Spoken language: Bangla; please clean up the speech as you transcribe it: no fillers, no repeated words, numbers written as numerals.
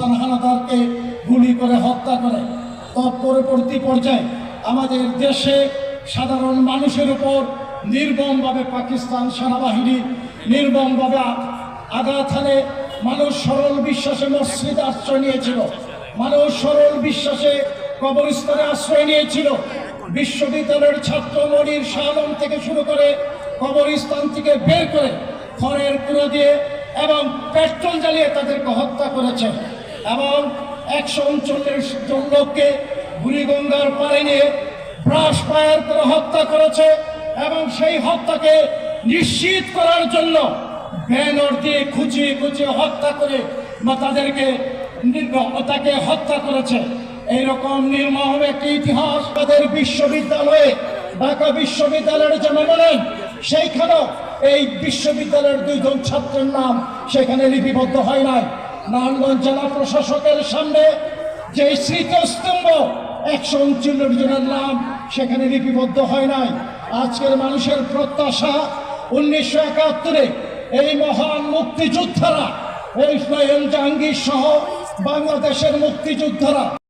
হাসান হানাদারকে গুলি করে হত্যা করে। পরবর্তী পর্যায়ে আমাদের দেশে সাধারণ মানুষের উপর নির্মমভাবে পাকিস্তান সেনাবাহিনী নির্মমভাবে আঘাত হানে। মানুষ সরল বিশ্বাসে মসজিদে আশ্রয় নিয়েছিল, মানুষ সরল বিশ্বাসে কবরস্থানে আশ্রয় নিয়েছিল। বিশ্ববিদ্যালয়ের ছাত্র মনির শাহ আলম থেকে শুরু করে কবরস্থান থেকে বের করে খড়ের কুড়ো দিয়ে এবং পেট্রোল জ্বালিয়ে তাদেরকে হত্যা করেছে এবং 139 জন লোককে বুড়িগঙ্গার পাড়ে নিয়ে ব্রাশ ফায়ার করে হত্যা করেছে এবং সেই হত্যাকে নিশ্চিত করার জন্য ব্যানর দিয়ে খুঁচিয়ে খুঁচিয়ে হত্যা করে তাকে হত্যা করেছে। এইরকম নির্মম একটি ইতিহাস তাদের বিশ্ববিদ্যালয়ে, ঢাকা বিশ্ববিদ্যালয়ের যেন বলেন, সেইখানেও এই বিশ্ববিদ্যালয়ের 2 জন ছাত্রের নাম সেখানে লিপিবদ্ধ হয় নাই। নারায়ণগঞ্জ জেলা প্রশাসকের সামনে যে স্মৃতিস্তম্ভ 139 জনের নাম সেখানে লিপিবদ্ধ হয় নাই। আজকের মানুষের প্রত্যাশা 1971-এ এই মহান মুক্তিযোদ্ধারা, এই জাহাঙ্গীর সহ বাংলাদেশের মুক্তিযোদ্ধারা